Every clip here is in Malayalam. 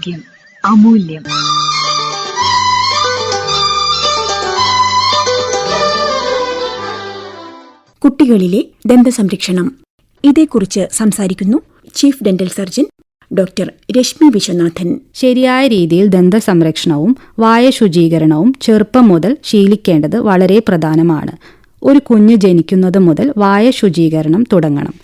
ആരോഗ്യം അമൂല്യം. കുട്ടികളിലെ ദന്തസംരക്ഷണം, ഇതേക്കുറിച്ച് സംസാരിക്കുന്നു chief dental surgeon doctor Rashmi Viswanathan. ശരിയായ രീതിയിൽ ദന്തസംരക്ഷണവും വായ ശുചീകരണവും ചെറുപ്പം മുതൽ ശീലിക്കേണ്ടത് വളരെ പ്രധാനമാണ്. ഒരു കുഞ്ഞ് ജനിക്കുന്നത് മുതൽ വായ ശുചീകരണം തുടങ്ങണം.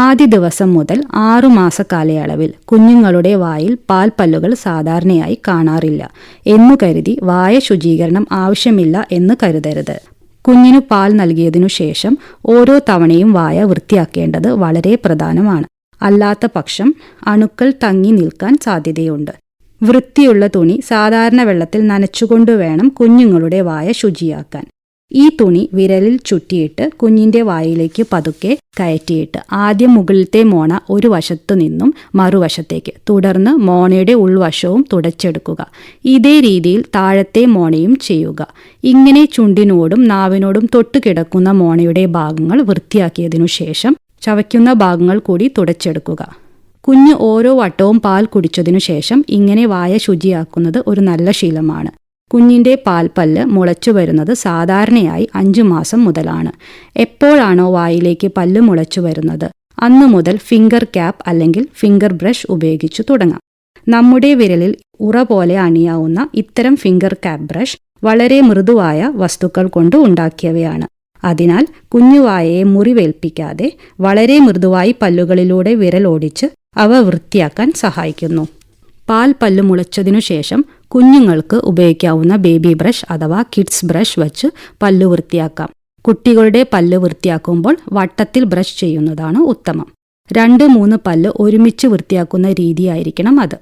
ആദ്യ ദിവസം മുതൽ 6 മാസ കാലയളവിൽ കുഞ്ഞുങ്ങളുടെ വായിൽ പാൽപ്പല്ലുകൾ സാധാരണയായി കാണാറില്ല എന്നു കരുതി വായ ശുചീകരണം ആവശ്യമില്ല എന്ന് കരുതരുത്. കുഞ്ഞിനു പാൽ നൽകിയതിനു ശേഷം ഓരോ തവണയും വായ വൃത്തിയാക്കേണ്ടത് വളരെ പ്രധാനമാണ്. അല്ലാത്ത പക്ഷം അണുക്കൾ തങ്ങി നിൽക്കാൻ സാധ്യതയുണ്ട്. വൃത്തിയുള്ള തുണി സാധാരണ വെള്ളത്തിൽ നനച്ചുകൊണ്ട് വേണം കുഞ്ഞുങ്ങളുടെ വായ ശുചിയാക്കാൻ. ഈ തുണി വിരലിൽ ചുറ്റിയിട്ട് കുഞ്ഞിന്റെ വായിലേക്ക് പതുക്കെ കയറ്റിയിട്ട് ആദ്യം മുകളിലത്തെ മോണ ഒരു വശത്തു നിന്നും മറുവശത്തേക്ക്, തുടർന്ന് മോണയുടെ ഉൾവശവും തുടച്ചെടുക്കുക. ഇതേ രീതിയിൽ താഴത്തെ മോണയും ചെയ്യുക. ഇങ്ങനെ ചുണ്ടിനോടും നാവിനോടും തൊട്ടുകിടക്കുന്ന മോണയുടെ ഭാഗങ്ങൾ വൃത്തിയാക്കിയതിനു ശേഷം ചവയ്ക്കുന്ന ഭാഗങ്ങൾ കൂടി തുടച്ചെടുക്കുക. കുഞ്ഞ് ഓരോ വട്ടവും പാൽ കുടിച്ചതിനു ശേഷം ഇങ്ങനെ വായ ശുചിയാക്കുന്നത് ഒരു നല്ല ശീലമാണ്. കുഞ്ഞിന്റെ പാൽപ്പല്ല് മുളച്ചു വരുന്നത് സാധാരണയായി 5 മാസം മുതലാണ്. എപ്പോഴാണോ വായിലേക്ക് പല്ല് മുളച്ചു വരുന്നത് അന്നു മുതൽ ഫിംഗർ ക്യാപ്പ് അല്ലെങ്കിൽ ഫിംഗർ ബ്രഷ് ഉപയോഗിച്ചു തുടങ്ങാം. നമ്മുടെ വിരലിൽ ഉറ പോലെ അണിയാവുന്ന ഇത്തരം ഫിംഗർ ക്യാപ്പ് ബ്രഷ് വളരെ മൃദുവായ വസ്തുക്കൾ കൊണ്ട് ഉണ്ടാക്കിയവയാണ്. അതിനാൽ കുഞ്ഞുവായയെ മുറിവേൽപ്പിക്കാതെ വളരെ മൃദുവായി പല്ലുകളിലൂടെ വിരൽ ഓടിച്ച് അവ വൃത്തിയാക്കാൻ സഹായിക്കുന്നു. പാൽ പല്ല് മുളച്ചതിനു ശേഷം കുഞ്ഞുങ്ങൾക്ക് ഉപയോഗിക്കാവുന്ന ബേബി ബ്രഷ് അഥവാ കിഡ്സ് ബ്രഷ് വച്ച് പല്ല് വൃത്തിയാക്കാം. കുട്ടികളുടെ പല്ല് വൃത്തിയാക്കുമ്പോൾ വട്ടത്തിൽ ബ്രഷ് ചെയ്യുന്നതാണ് ഉത്തമം. 2-3 പല്ല് ഒരുമിച്ച് വൃത്തിയാക്കുന്ന രീതിയായിരിക്കണം അത്.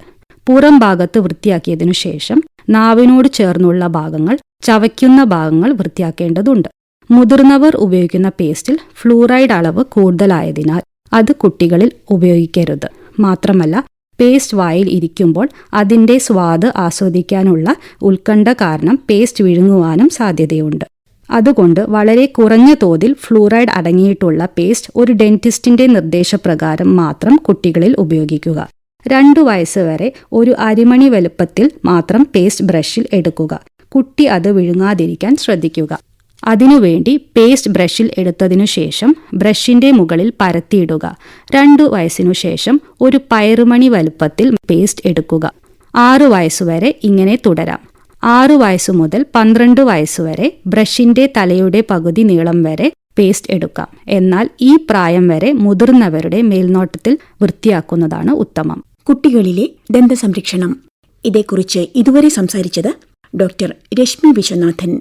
പുറം ഭാഗത്ത് വൃത്തിയാക്കിയതിനു ശേഷം നാവിനോട് ചേർന്നുള്ള ഭാഗങ്ങൾ, ചവയ്ക്കുന്ന ഭാഗങ്ങൾ വൃത്തിയാക്കേണ്ടതുണ്ട്. മുതിർന്നവർ ഉപയോഗിക്കുന്ന പേസ്റ്റിൽ ഫ്ലൂറൈഡ് അളവ് കൂടുതലായതിനാൽ അത് കുട്ടികളിൽ ഉപയോഗിക്കരുത്. മാത്രമല്ല, പേസ്റ്റ് വായിൽ ഇരിക്കുമ്പോൾ അതിൻ്റെ സ്വാദ് ആസ്വദിക്കാനുള്ള ഉത്കണ്ഠ കാരണം പേസ്റ്റ് വിഴുങ്ങുവാനും സാധ്യതയുണ്ട്. അതുകൊണ്ട് വളരെ കുറഞ്ഞ തോതിൽ ഫ്ലൂറൈഡ് അടങ്ങിയിട്ടുള്ള പേസ്റ്റ് ഒരു ഡെന്റിസ്റ്റിന്റെ നിർദ്ദേശപ്രകാരം മാത്രം കുട്ടികളിൽ ഉപയോഗിക്കുക. 2 വയസ്സ് വരെ ഒരു അരിമണി വലുപ്പത്തിൽ മാത്രം പേസ്റ്റ് ബ്രഷിൽ എടുക്കുക. കുട്ടി അത് വിഴുങ്ങാതിരിക്കാൻ ശ്രദ്ധിക്കുക. അതിനുവേണ്ടി പേസ്റ്റ് ബ്രഷിൽ എടുത്തതിനു ശേഷം ബ്രഷിന്റെ മുകളിൽ പരത്തിയിടുക. 2 വയസ്സിനു ശേഷം ഒരു പയറുമണി വലുപ്പത്തിൽ പേസ്റ്റ് എടുക്കുക. 6 വയസ്സുവരെ ഇങ്ങനെ തുടരാം. 6 വയസ്സു മുതൽ 12 വയസ്സുവരെ ബ്രഷിന്റെ തലയുടെ പകുതി നീളം വരെ പേസ്റ്റ് എടുക്കാം. എന്നാൽ ഈ പ്രായം വരെ മുതിർന്നവരുടെ മേൽനോട്ടത്തിൽ വൃത്തിയാക്കുന്നതാണ് ഉത്തമം. കുട്ടികളിലെ ദന്തസംരക്ഷണം, ഇതേക്കുറിച്ച് ഇതുവരെ സംസാരിച്ചത് ഡോക്ടർ രശ്മി വിശ്വനാഥൻ.